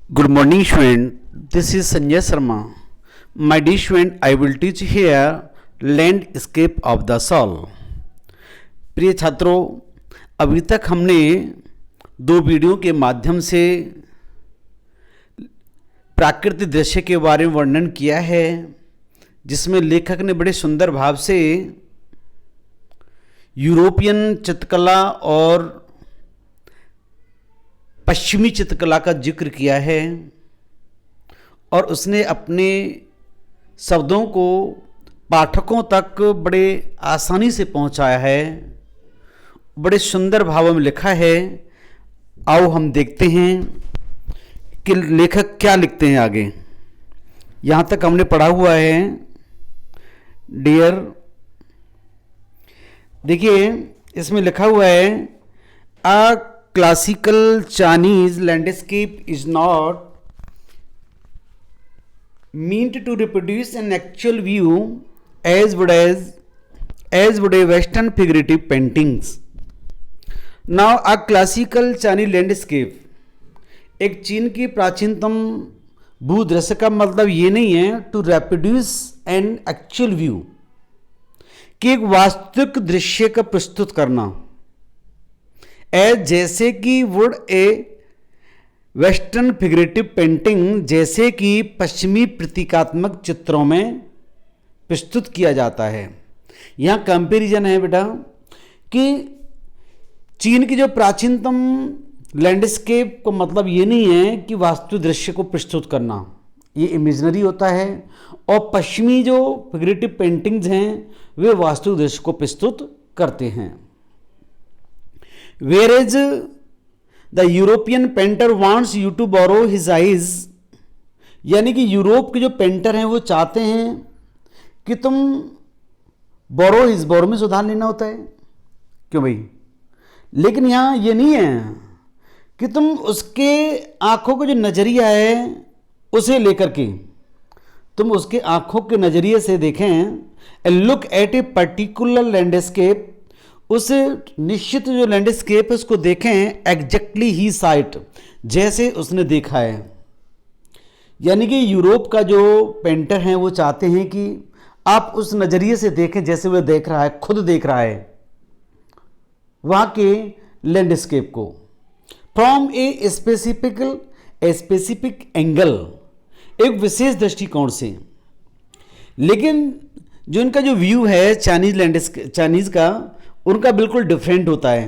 Good morning, student. This is Sanjay Sharma. My dear student, I will teach here landscape of the soul. प्रिय छात्रों, अभी तक हमने दो वीडियो के माध्यम से प्राकृतिक दृश्य के बारे में वर्णन किया है, जिसमें लेखक ने बड़े सुंदर भाव से यूरोपियन चित्रकला और पश्चिमी चित्रकला का जिक्र किया है और उसने अपने शब्दों को पाठकों तक बड़े आसानी से पहुंचाया है, बड़े सुंदर भावों में लिखा है। आओ हम देखते हैं कि लेखक क्या लिखते हैं आगे। यहाँ तक हमने पढ़ा हुआ है। डियर, देखिए इसमें लिखा हुआ है, आ classical Chinese landscape is not meant to reproduce an actual view as would a Western figurative paintings. Now, a classical Chinese landscape, एक चीन की प्राचीनतम भूदृश्य का मतलब ये नहीं है to reproduce an actual view, कि एक वास्तविक दृश्य का प्रस्तुत करना, जैसे कि would a western figurative painting, जैसे कि पश्चिमी प्रतीकात्मक चित्रों में प्रस्तुत किया जाता है। यहाँ कंपैरिजन है बेटा कि चीन की जो प्राचीनतम लैंडस्केप को मतलब ये नहीं है कि वास्तविक दृश्य को प्रस्तुत करना, ये इमेजिनरी होता है, और पश्चिमी जो फिगरेटिव पेंटिंग्स हैं वे वास्तविक दृश्य को प्रस्तुत करते हैं। Whereas the European painter wants you to borrow his eyes, यानी कि यूरोप के जो पेंटर हैं वो चाहते हैं कि तुम बोरो हिज, बोरो में सुधार लेना होता है, क्यों भाई? लेकिन यहाँ ये नहीं है कि तुम उसके आंखों का जो नजरिया है उसे लेकर के तुम उसके आंखों के नजरिए से देखें, and look at a particular landscape, उस निश्चित जो लैंडस्केप है उसको देखें एग्जैक्टली ही साइट, जैसे उसने देखा है। यानी कि यूरोप का जो पेंटर हैं वो चाहते हैं कि आप उस नज़रिए से देखें जैसे वह देख रहा है, खुद देख रहा है वहाँ के लैंडस्केप को, फ्रॉम ए स्पेसिफिक एंगल, एक विशेष दृष्टिकोण से। लेकिन जो इनका जो व्यू है चाइनीज का, उनका बिल्कुल डिफरेंट होता है।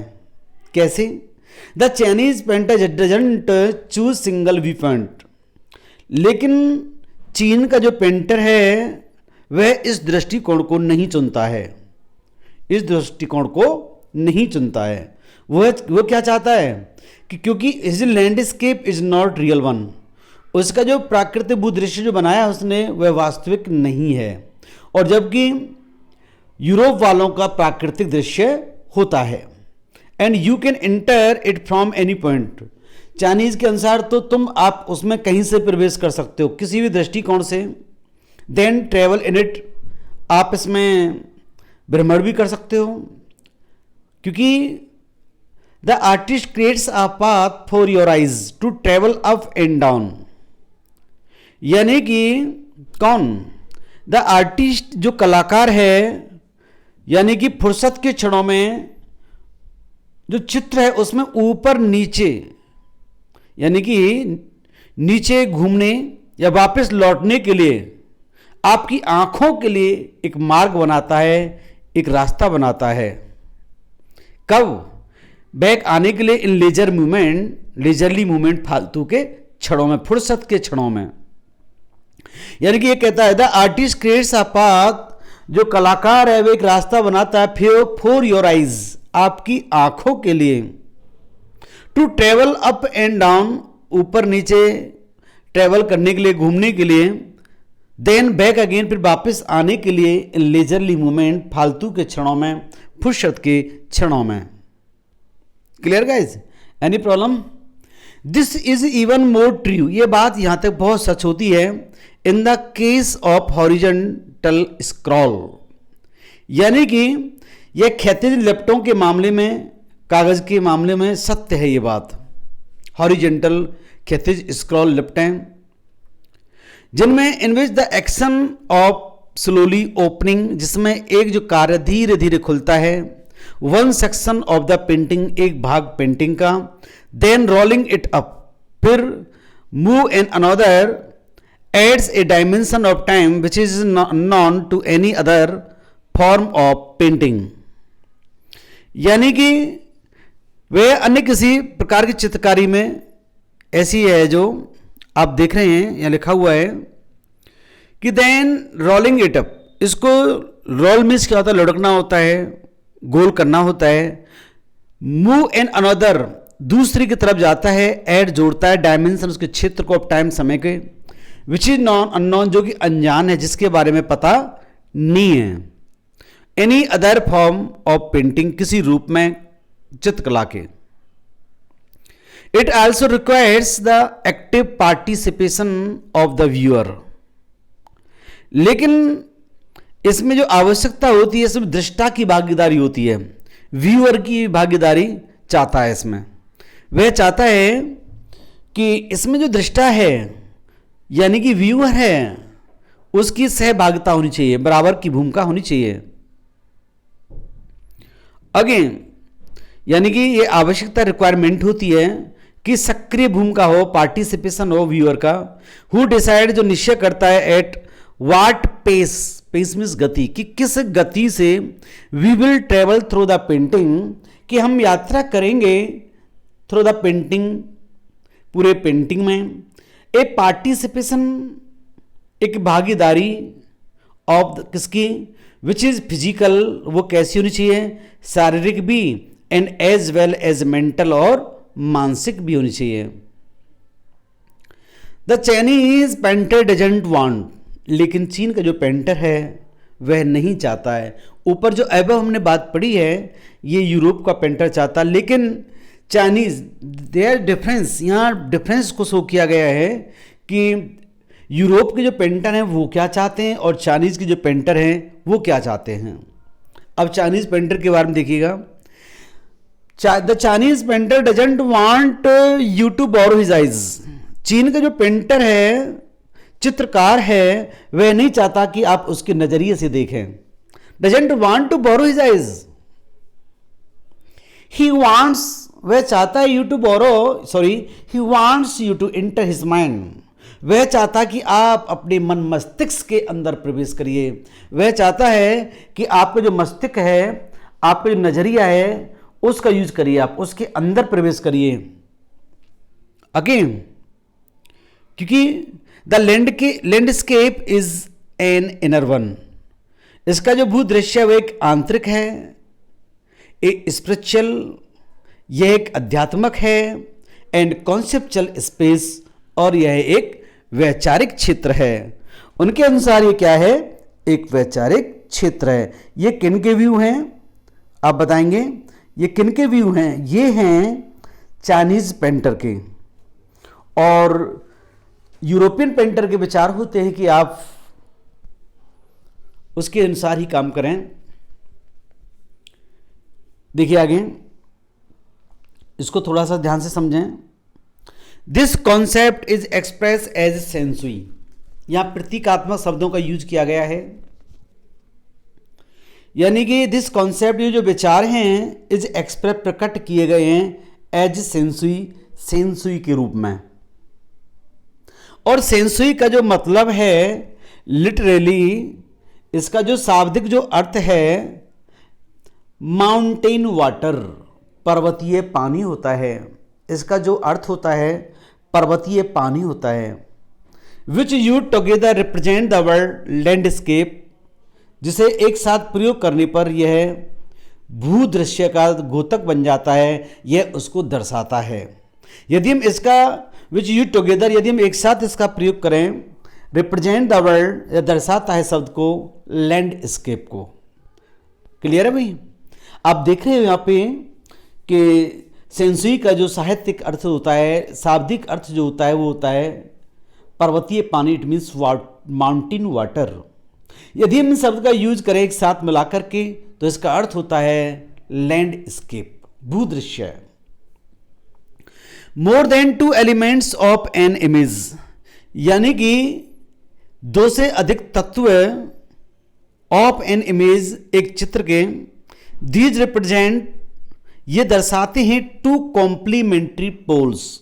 कैसे? The Chinese painter doesn't choose single view point, लेकिन चीन का जो पेंटर है वह इस दृष्टिकोण को नहीं चुनता है, इस दृष्टिकोण को नहीं चुनता है। वह क्या चाहता है कि क्योंकि his landscape is not real one, उसका जो प्राकृतिक भूदृश्य जो बनाया उसने वह वास्तविक नहीं है, और जबकि यूरोप वालों का प्राकृतिक दृश्य होता है। And you can enter it from any point, Chinese के अनुसार तो आप उसमें कहीं से प्रवेश कर सकते हो, किसी भी दृष्टिकोण से। देन ट्रेवल इन इट, आप इसमें भ्रमण भी कर सकते हो, क्योंकि the artist creates a path for your eyes to travel up and down. यानी कि कौन? द आर्टिस्ट, जो कलाकार है, यानी कि फुर्सत के क्षणों में जो चित्र है उसमें ऊपर नीचे, यानी कि नीचे घूमने या वापस लौटने के लिए आपकी आंखों के लिए एक मार्ग बनाता है, एक रास्ता बनाता है। कब? बैक आने के लिए इन लेजरली मूवमेंट, फालतू के क्षणों में, फुर्सत के क्षणों में। यानी कि ये कहता है the artist creates a path, जो कलाकार है वो एक रास्ता बनाता है फॉर योर आइज, आपकी आंखों के लिए, to travel up and down, ऊपर नीचे ट्रेवल करने के लिए, घूमने के लिए। देन बैक अगेन, फिर वापस आने के लिए इन लेजरली मूवमेंट, फालतू के क्षणों में, फुर्सत के क्षणों में। Clear guys? Any problem? This is even more true, ये बात यहां तक बहुत सच होती है in the case of horizontal scroll, यानी कि यह क्षैतिज लपटों के मामले में, कागज के मामले में सत्य है ये बात। हॉरिजेंटल क्षैतिज स्क्रॉल लिफ्ट हैं, जिनमें in which the action of slowly opening, जिसमें एक जो कार्य धीरे धीरे खुलता है, one section of the painting, एक भाग पेंटिंग का, देन रोलिंग इट अप, फिर move in another adds a dimension of time which is known to any other form of painting। यानी कि वह अन्य किसी प्रकार की चित्रकारी में ऐसी है जो आप देख रहे हैं, यहाँ लिखा हुआ है कि देन रोलिंग इट अप, इसको रोल मीन्स क्या होता है, लुढ़कना होता है, गोल करना होता है, मूव इन अनदर, दूसरी की तरफ जाता है, ऐड जोड़ता है, डायमेंशन उसके क्षेत्र को, ऑफ टाइम समय के, विच इज नॉन अननोन, जो कि अनजान है, जिसके बारे में पता नहीं है, any other form of painting, किसी रूप में चित्रकला के। It also requires the active participation of the viewer, लेकिन इसमें जो आवश्यकता होती है इसमें दृष्टा की भागीदारी होती है, व्यूअर की भागीदारी चाहता है। इसमें वह चाहता है कि इसमें जो दृष्टा है यानी कि व्यूअर है उसकी सहभागिता होनी चाहिए, बराबर की भूमिका होनी चाहिए। अगेन यानी कि ये आवश्यकता रिक्वायरमेंट होती है कि सक्रिय भूमिका हो, पार्टिसिपेशन हो व्यूअर का। हु डिसाइड, जो निश्चय करता है, at what pace, pace means गति, कि किस गति से we will travel through the painting, कि हम यात्रा करेंगे थ्रू द पेंटिंग, पूरे पेंटिंग में। ए पार्टिसिपेशन, एक भागीदारी ऑफ किसकी, विच इज फिजिकल, वो कैसी होनी चाहिए, शारीरिक भी, and as well as mental, और मानसिक भी होनी चाहिए। The Chinese painter doesn't want, लेकिन चीन का जो पेंटर है वह नहीं चाहता है। ऊपर जो एबव हमने बात पढ़ी है ये यूरोप का पेंटर चाहता, लेकिन चाइनीज, देयर डिफरेंस, यहाँ डिफरेंस को शो किया गया है कि यूरोप के जो पेंटर हैं वो क्या चाहते हैं और चाइनीज के जो पेंटर हैं वो क्या चाहते हैं। अब चाइनीज पेंटर के बारे में देखिएगा, the Chinese painter doesn't want you to borrow his eyes, चीन का जो पेंटर है, चित्रकार है, वह नहीं चाहता कि आप उसके नजरिए से देखें। Doesn't want to borrow his eyes, he wants, वह चाहता है you to borrow, sorry, he wants you to enter his mind, वह चाहता कि आप अपने मन मस्तिष्क के अंदर प्रवेश करिए। वह चाहता है कि आपका जो मस्तिष्क है, आपका जो नजरिया है, उसका यूज करिए, आप उसके अंदर प्रवेश करिए। अगेन, क्योंकि the landscape is an inner one, इसका जो भूदृश्य है वो एक आंतरिक है, एक स्पिरिचुअल, यह एक अध्यात्मक है, एंड कॉन्सेप्चुअल स्पेस, और यह एक वैचारिक क्षेत्र है। उनके अनुसार ये क्या है, एक वैचारिक क्षेत्र है। ये किन के व्यू हैं आप बताएंगे, ये किन के व्यू हैं? ये हैं चाइनीज पेंटर के, और यूरोपियन पेंटर के विचार होते हैं कि आप उसके अनुसार ही काम करें। देखिए आगे, इसको थोड़ा सा ध्यान से समझें। This concept is express as सेंसुई, यहां प्रतीकात्मक शब्दों का यूज किया गया है, यानी कि दिस कॉन्सेप्ट, ये जो विचार हैं, इज एक्सप्रेस, प्रकट किए गए हैं एज सेंसुई, सेंसुई के रूप में। और सेंसुई का जो मतलब है लिटरली, इसका जो शाब्दिक जो अर्थ है, माउंटेन वाटर, पर्वतीय पानी होता है। इसका जो अर्थ होता है पर्वतीय पानी होता है। Which you together represent the world landscape, जिसे एक साथ प्रयोग करने पर यह भूदृश्य का द्योतक बन जाता है, यह उसको दर्शाता है। यदि हम इसका विच यू टुगेदर, यदि हम एक साथ इसका प्रयोग करें, रिप्रेजेंट द वर्ल्ड, यह दर्शाता है शब्द को, लैंडस्केप को। क्लियर है भाई? आप देख रहे हो यहाँ पे कि सेंसुई का जो साहित्यिक अर्थ होता है, शाब्दिक अर्थ जो होता है वो होता है पर्वतीय पानी, इट मीन्स माउंटेन वाटर। यदि हम इस शब्द का यूज करें एक साथ मिलाकर के, तो इसका अर्थ होता है लैंडस्केप, भूदृश्य। More than two elements of an image, यानी कि दो से अधिक तत्व ऑफ एन इमेज, एक चित्र के, दीज रिप्रेजेंट, ये दर्शाते हैं टू कॉम्प्लीमेंट्री पोल्स,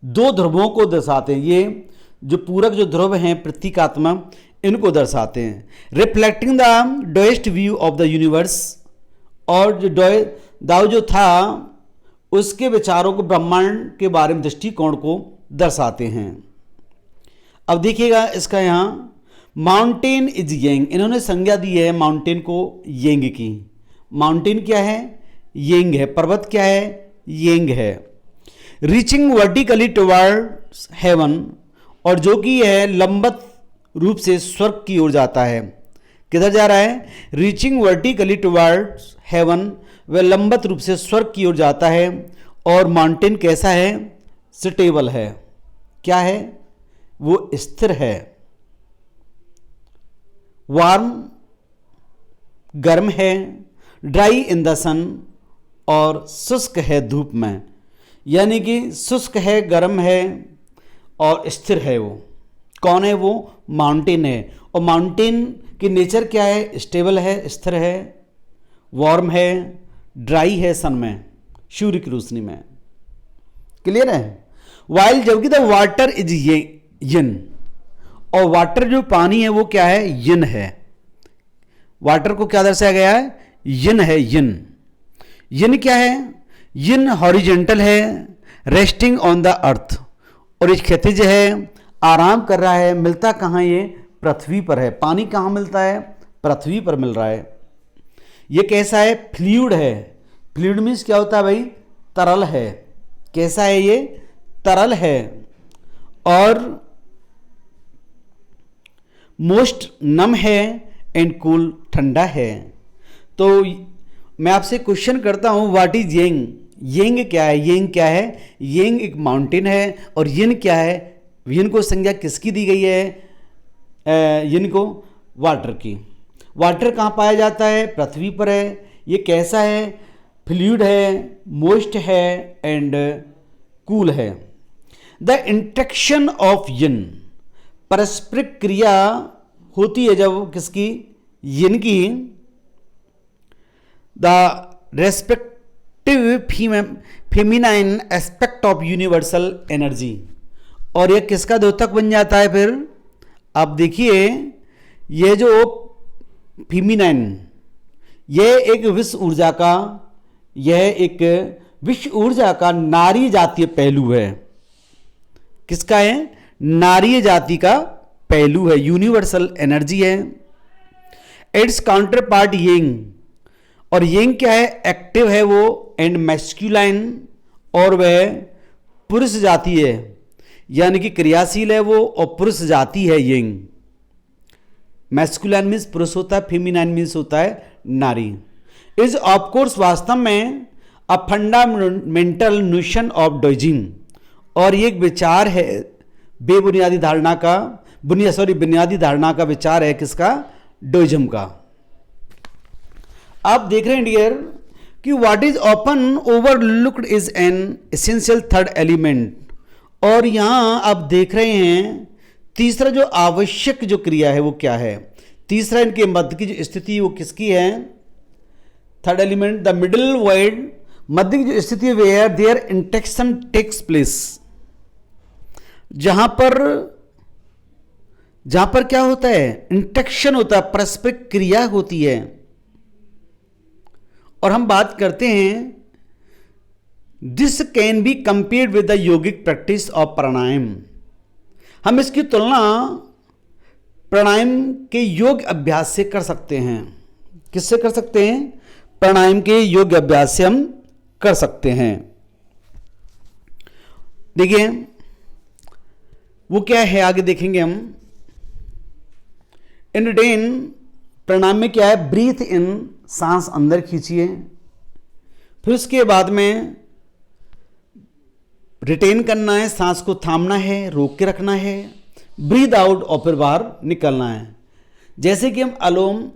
दो ध्रुवों को दर्शाते हैं। ये जो पूरक जो ध्रुव हैं प्रतीकात्मक, इनको दर्शाते हैं। Reflecting the Doest view of the universe, और जो दाऊ जो था उसके विचारों को, ब्रह्मांड के बारे में दृष्टिकोण को दर्शाते हैं। अब देखिएगा इसका यहाँ माउंटेन इज येंग, इन्होंने संज्ञा दी है माउंटेन को येंग की। माउंटेन क्या है? येंग है। पर्वत क्या है? येंग है। रीचिंग वर्टिकली टुवर्ड्स हेवन, और जो कि है लंबत रूप से स्वर्ग की ओर जाता है। किधर जा रहा है? रीचिंग वर्टिकली टुवर्ड्स हेवन, वह लंबत रूप से स्वर्ग की ओर जाता है। और माउंटेन कैसा है? स्टेबल है। क्या है? वो स्थिर है। वार्म, गर्म है। ड्राई इन द सन, और शुष्क है धूप में, यानी कि शुष्क है, गर्म है और स्थिर है। वो कौन है? वो माउंटेन है। और माउंटेन की नेचर क्या है? स्टेबल है, स्थिर है, वार्म है, ड्राई है सन में, सूर्य की रोशनी में। क्लियर है? वाइल, जबकि द वाटर इज यिन, और वाटर जो पानी है वो क्या है? यिन है। वाटर को क्या दर्शाया गया है? यिन है। यिन, यिन क्या है? यिन हॉरिजेंटल है, रेस्टिंग ऑन द अर्थ, और ये क्षैतिज है, आराम कर रहा है। मिलता कहाँ? ये पृथ्वी पर है। पानी कहाँ मिलता है? पृथ्वी पर मिल रहा है। ये कैसा है? फ्लूइड है। फ्लूइड मीन्स क्या होता है भाई? तरल है। कैसा है ये? तरल है। और मोस्ट नम है एंड कूल, ठंडा है। तो मैं आपसे क्वेश्चन करता हूं, व्हाट इज येंग? येंग क्या है? येंग क्या है? येंग एक माउंटेन है। और यिन क्या है? यिन को संज्ञा किसकी दी गई है? यिन को वाटर की। वाटर कहाँ पाया जाता है? पृथ्वी पर है। ये कैसा है? फ्लूइड है, मोइस्ट है एंड कूल है। द इंट्रैक्शन ऑफ यिन, पारस्परिक क्रिया होती है जब किसकी? यिन की। The respective feminine aspect of universal energy, और यह किसका द्योतक बन जाता है फिर? अब देखिए, ये जो फेमिनाइन, यह एक विश्व ऊर्जा का, यह एक विश्व ऊर्जा का नारी जातीय पहलू है। किसका है? नारी जाति का पहलू है, यूनिवर्सल एनर्जी है। इट्स काउंटर पार्ट येंग, और येंग क्या है? एक्टिव है वो, एंड मैस्कुलाइन, और वह पुरुष जाति है, यानी कि क्रियाशील है वो, और पुरुष जाति है येंग। मैस्कुलाइन मीन्स पुरुष होता है, फेमिनाइन मीन्स होता है नारी। इज ऑफकोर्स, वास्तव में अ फंडामेंटल नोशन ऑफ डोइजिंग, और ये एक विचार है बेबुनियादी धारणा का, बुनियादी धारणा का विचार है। किसका? डोइज्म का। आप देख रहे हैं डियर कि what is often overlooked is an essential third element, और यहां आप देख रहे हैं तीसरा जो आवश्यक जो क्रिया है वो क्या है? तीसरा इनके मध्य की जो स्थिति वो किसकी है? Third element, the middle wide, मध्य की जो स्थिति where there interaction takes place, जहां पर क्या होता है? इंटरेक्शन होता है, पारस्परिक क्रिया होती है। और हम बात करते हैं, this can be compared with the yogic practice of pranayama, हम इसकी तुलना प्राणायाम के योग अभ्यास से कर सकते हैं। किससे कर सकते हैं? प्राणायाम के योग अभ्यास से हम कर सकते हैं। देखिए वो क्या है, आगे देखेंगे हम। इनडेन प्राणायाम में क्या है? ब्रीथ इन, सांस अंदर खींचिए, फिर उसके बाद में रिटेन करना है, सांस को थामना है, रोक के रखना है, ब्रीथ आउट और फिर बाहर निकलना है। जैसे कि हम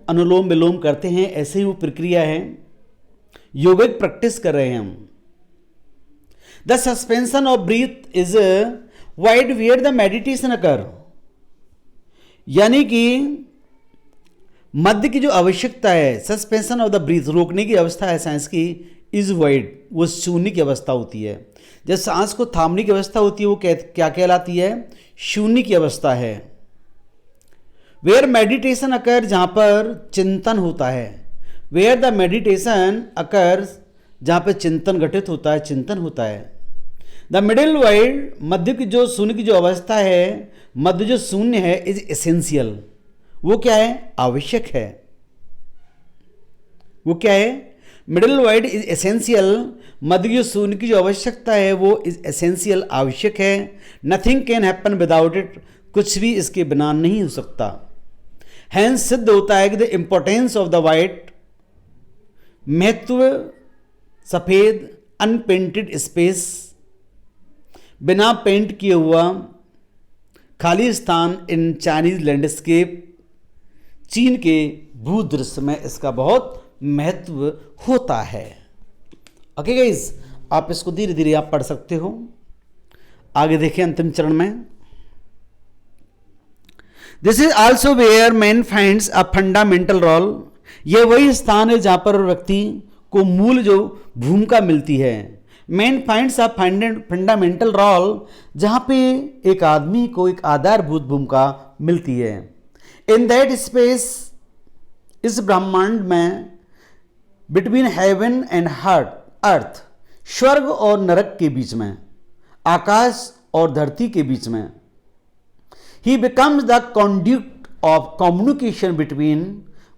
अनुलोम विलोम करते हैं, ऐसे ही वो प्रक्रिया है, योगिक प्रैक्टिस कर रहे हैं हम। The suspension of breath is wide where the meditation occur, यानी कि मध्य की जो आवश्यकता है, सस्पेंशन ऑफ द ब्रीथ, रोकने की अवस्था है सांस की, इज वाइड, वो शून्य की अवस्था होती है। जब सांस को थामने की अवस्था होती है वो क्या कहलाती है? शून्य की अवस्था है। वेयर मेडिटेशन अकर, जहाँ पर चिंतन होता है, वेयर द मेडिटेशन अकर, जहाँ पर चिंतन घटित होता है, चिंतन होता है। द मिडिल वाइड, मध्य की जो शून्य की जो अवस्था है, मध्य जो शून्य है, इज एसेंशियल, वो क्या है? आवश्यक है। वो क्या है? मिडिल वाइड इज एसेंशियल, मध्य की जो शून्य की जो आवश्यकता है वो इज एसेंशियल, आवश्यक है। Nothing can happen without it, कुछ भी इसके बिना नहीं हो सकता। हैंस सिद्ध होता है कि the importance of the white, महत्व सफेद अनपेंटेड स्पेस, बिना पेंट किए हुआ खाली स्थान इन चाइनीज लैंडस्केप, चीन के भूदृश्य में इसका बहुत महत्व होता है। ओके गाइस, आप इसको धीरे धीरे आप पढ़ सकते हो। आगे देखें अंतिम चरण में। This is also where man finds a fundamental role, यह वही स्थान है जहां पर व्यक्ति को मूल जो भूमिका मिलती है। Man finds a fundamental role, जहां पे एक आदमी को एक आधारभूत भूमिका मिलती है। इन दैट स्पेस, इस ब्रह्मांड में, बिटवीन हेवन एंड अर्थ, स्वर्ग और नरक के बीच में, आकाश और धरती के बीच में, he becomes the conduit of communication between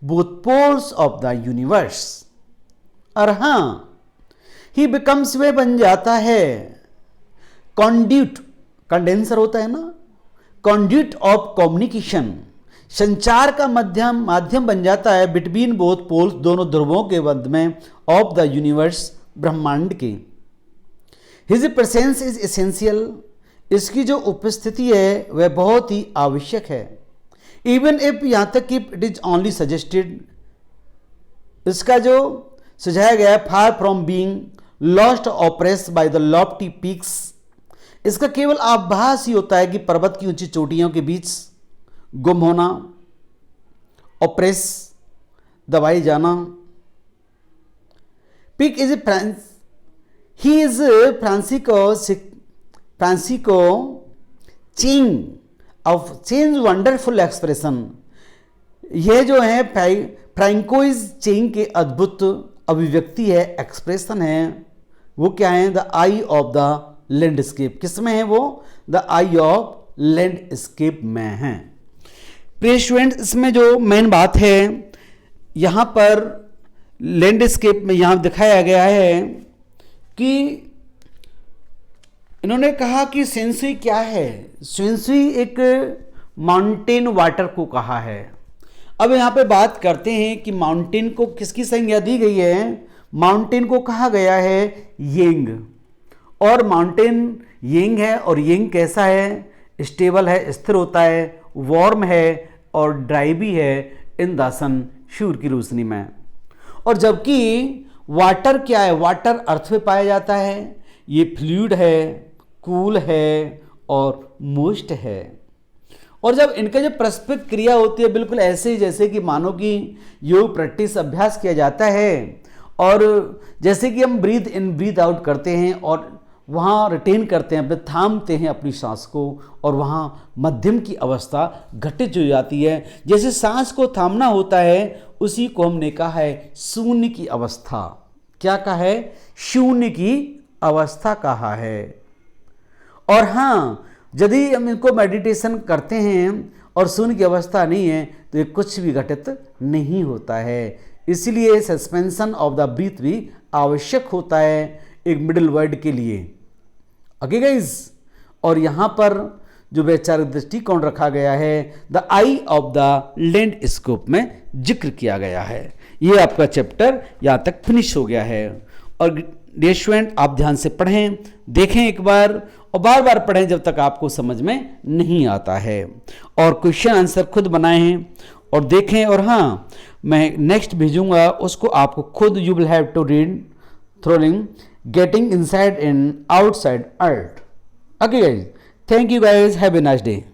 both poles of the universe. और हां, ही बिकम्स, वे बन जाता है, कॉन्ड्यूट, कंडेंसर होता है ना, कॉन्ड्यूट ऑफ कम्युनिकेशन, संचार का माध्यम बन जाता है, बिटवीन बोथ पोल्स, दोनों ध्रुवों के मध्य में, ऑफ द यूनिवर्स, ब्रह्मांड के। हिज प्रेजेंस इज एसेंशियल, इसकी जो उपस्थिति है वह बहुत ही आवश्यक है। इवन इफ, यहां तक कि इट इज ओनली सजेस्टेड, इसका जो सुझाया गया है, far from being lost oppressed by the Lofty peaks, इसका केवल आभास ही होता है कि पर्वत की ऊंची चोटियों के बीच गुम होना, ऑप्रेस, दबाई जाना। Pick is he is Francisco ching of change wonderful expression, यह जो है फ्रैंको इज चिंग के अद्भुत अभिव्यक्ति है, एक्सप्रेशन है। वो क्या है? The I of the landscape, किसमें है वो? द आई ऑफ लैंडस्केप में है। प्रिय स्टूडेंट्स, इसमें जो मेन बात है यहाँ पर लैंडस्केप में यहाँ दिखाया गया है कि इन्होंने कहा कि सेंसुई क्या है? सेंसुई एक माउंटेन वाटर को कहा है। अब यहाँ पे बात करते हैं कि माउंटेन को किसकी संज्ञा दी गई है? माउंटेन को कहा गया है येंग, और माउंटेन येंग है, और येंग कैसा है? स्टेबल है, स्थिर होता है, वार्म है और ड्राई भी है इन द सन, सूर्य की रोशनी में। और जबकि वाटर क्या है? वाटर अर्थ में पाया जाता है, ये फ्लूइड है, कूल है और मोस्ट है। और जब इनका जो परस्पर क्रिया होती है बिल्कुल ऐसे ही जैसे कि मानो कि योग प्रैक्टिस अभ्यास किया जाता है, और जैसे कि हम ब्रीथ इन ब्रीथ आउट करते हैं और वहाँ रिटेन करते हैं, अपने थामते हैं अपनी सांस को, और वहाँ मध्यम की अवस्था घटित हो जाती है। जैसे सांस को थामना होता है उसी को हमने कहा है शून्य की अवस्था। क्या कहा है? शून्य की अवस्था कहा है। और हाँ, यदि हम इनको मेडिटेशन करते हैं और शून्य की अवस्था नहीं है तो ये कुछ भी घटित नहीं होता है। इसलिए सस्पेंशन ऑफ द ब्रीथ भी आवश्यक होता है एक मिडिल वर्ड के लिए। ओके गाइज, और यहाँ पर जो वैचारिक दृष्टिकोण रखा गया है the I of the landscape में जिक्र किया गया है। ये आपका चैप्टर यहाँ तक फिनिश हो गया है। और डियर स्टूडेंट, आप ध्यान से पढ़ें, देखें एक बार और बार बार पढ़ें जब तक आपको समझ में नहीं आता है, और क्वेश्चन आंसर खुद बनाएं और देखें। और हाँ, मैं नेक्स्ट भेजूंगा उसको, आपको खुद you will have to read thrilling getting inside and outside art. Okay guys, thank you guys, have a nice day.